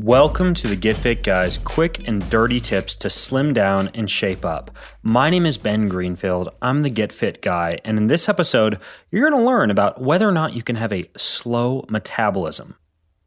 Welcome to the Get Fit Guy's quick and dirty tips to slim down and shape up. My name is Ben Greenfield. I'm the Get Fit Guy, and in this episode, you're going to learn about whether or not you can have a slow metabolism.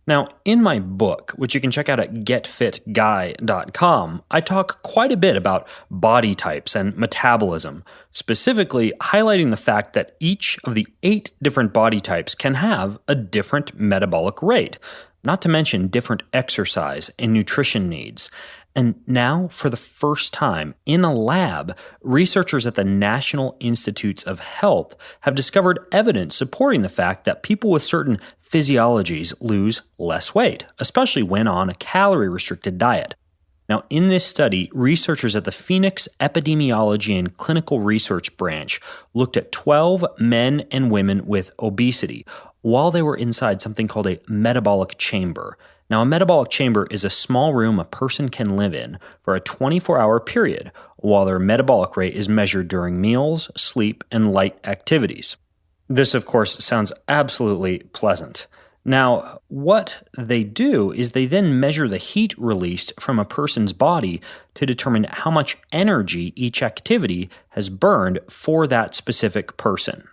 Now, in my book, which you can check out at getfitguy.com, I talk quite a bit about body types and metabolism, specifically highlighting the fact that each of the 8 different body types can have a different metabolic rate, not to mention different exercise and nutrition needs. And now, for the first time in a lab, researchers at the National Institutes of Health have discovered evidence supporting the fact that people with certain physiologies lose less weight, especially when on a calorie-restricted diet. Now, in this study, researchers at the Phoenix Epidemiology and Clinical Research Branch looked at 12 men and women with obesity while they were inside something called a metabolic chamber. Now, a metabolic chamber is a small room a person can live in for a 24-hour period while their metabolic rate is measured during meals, sleep, and light activities. This, of course, sounds absolutely pleasant. Now, what they do is they then measure the heat released from a person's body to determine how much energy each activity has burned for that specific person.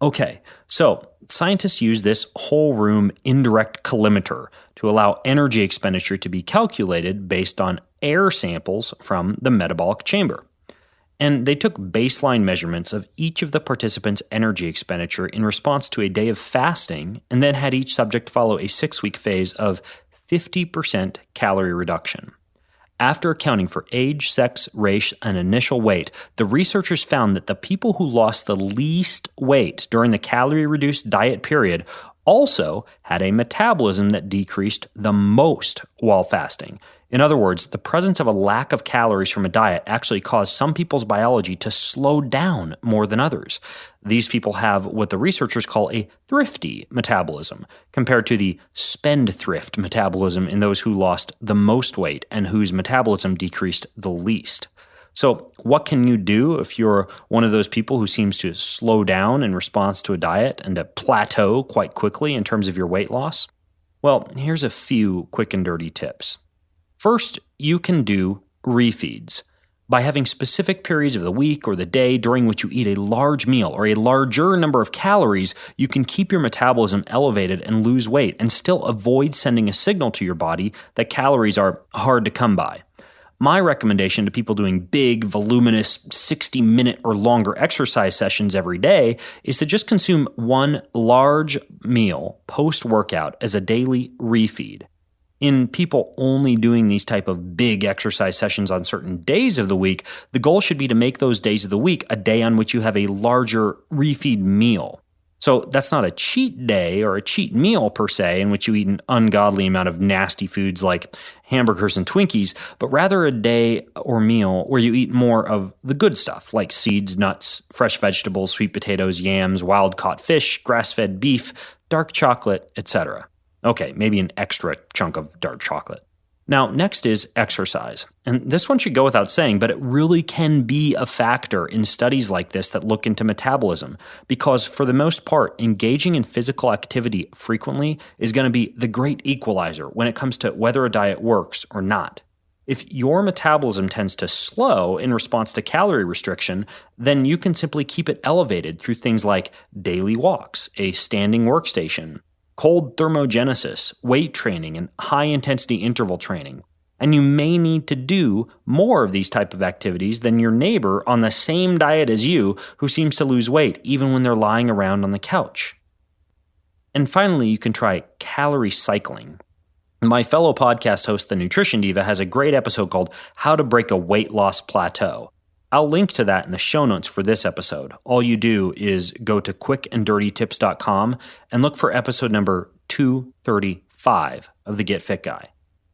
Okay, so scientists use this whole room indirect colorimeter to allow energy expenditure to be calculated based on air samples from the metabolic chamber. And they took baseline measurements of each of the participants' energy expenditure in response to a day of fasting, and then had each subject follow a 6-week phase of 50% calorie reduction. After accounting for age, sex, race, and initial weight, the researchers found that the people who lost the least weight during the calorie-reduced diet period also had a metabolism that decreased the most while fasting. In other words, the presence of a lack of calories from a diet actually caused some people's biology to slow down more than others. These people have what the researchers call a thrifty metabolism, compared to the spendthrift metabolism in those who lost the most weight and whose metabolism decreased the least. So, what can you do if you're one of those people who seems to slow down in response to a diet and to plateau quite quickly in terms of your weight loss? Well, here's a few quick and dirty tips. First, you can do refeeds. By having specific periods of the week or the day during which you eat a large meal or a larger number of calories, you can keep your metabolism elevated and lose weight and still avoid sending a signal to your body that calories are hard to come by. My recommendation to people doing big, voluminous, 60-minute or longer exercise sessions every day is to just consume one large meal post-workout as a daily refeed. In people only doing these type of big exercise sessions on certain days of the week, the goal should be to make those days of the week a day on which you have a larger refeed meal. So that's not a cheat day or a cheat meal per se in which you eat an ungodly amount of nasty foods like hamburgers and Twinkies, but rather a day or meal where you eat more of the good stuff like seeds, nuts, fresh vegetables, sweet potatoes, yams, wild-caught fish, grass-fed beef, dark chocolate, etc. Okay, maybe an extra chunk of dark chocolate. Now, next is exercise. And this one should go without saying, but it really can be a factor in studies like this that look into metabolism, because for the most part, engaging in physical activity frequently is going to be the great equalizer when it comes to whether a diet works or not. If your metabolism tends to slow in response to calorie restriction, then you can simply keep it elevated through things like daily walks, a standing workstation, cold thermogenesis, weight training, and high-intensity interval training. And you may need to do more of these type of activities than your neighbor on the same diet as you who seems to lose weight even when they're lying around on the couch. And finally, you can try calorie cycling. My fellow podcast host, The Nutrition Diva, has a great episode called How to Break a Weight Loss Plateau. I'll link to that in the show notes for this episode. All you do is go to quickanddirtytips.com and look for episode number 235 of the Get Fit Guy.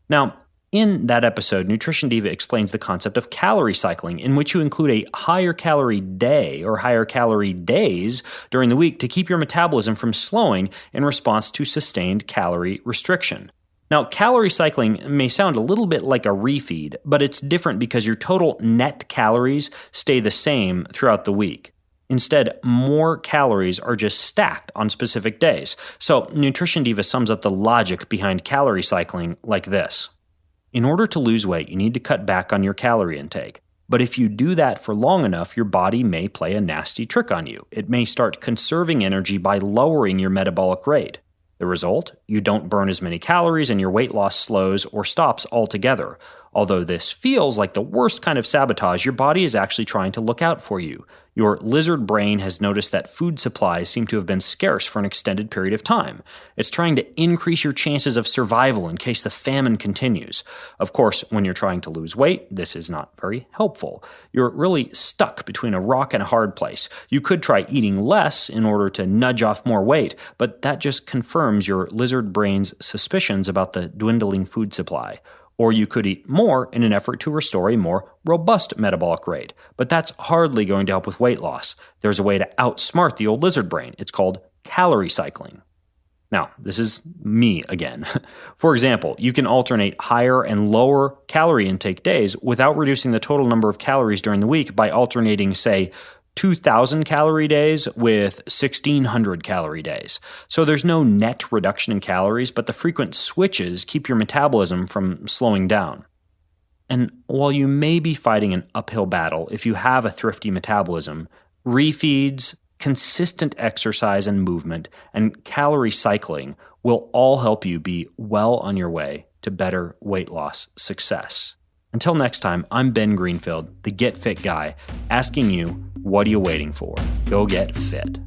Now, in that episode, Nutrition Diva explains the concept of calorie cycling, in which you include a higher calorie day or higher calorie days during the week to keep your metabolism from slowing in response to sustained calorie restriction. Now, calorie cycling may sound a little bit like a refeed, but it's different because your total net calories stay the same throughout the week. Instead, more calories are just stacked on specific days. So, Nutrition Diva sums up the logic behind calorie cycling like this. In order to lose weight, you need to cut back on your calorie intake. But if you do that for long enough, your body may play a nasty trick on you. It may start conserving energy by lowering your metabolic rate. The result? You don't burn as many calories and your weight loss slows or stops altogether. Although this feels like the worst kind of sabotage, your body is actually trying to look out for you. Your lizard brain has noticed that food supplies seem to have been scarce for an extended period of time. It's trying to increase your chances of survival in case the famine continues. Of course, when you're trying to lose weight, this is not very helpful. You're really stuck between a rock and a hard place. You could try eating less in order to nudge off more weight, but that just confirms your lizard brain's suspicions about the dwindling food supply. Or you could eat more in an effort to restore a more robust metabolic rate. But that's hardly going to help with weight loss. There's a way to outsmart the old lizard brain. It's called calorie cycling. Now, this is me again. For example, you can alternate higher and lower calorie intake days without reducing the total number of calories during the week by alternating, say, 2,000 calorie days with 1,600 calorie days. So there's no net reduction in calories, but the frequent switches keep your metabolism from slowing down. And while you may be fighting an uphill battle if you have a thrifty metabolism, refeeds, consistent exercise and movement, and calorie cycling will all help you be well on your way to better weight loss success. Until next time, I'm Ben Greenfield, the Get Fit Guy, asking you, what are you waiting for? Go get fit.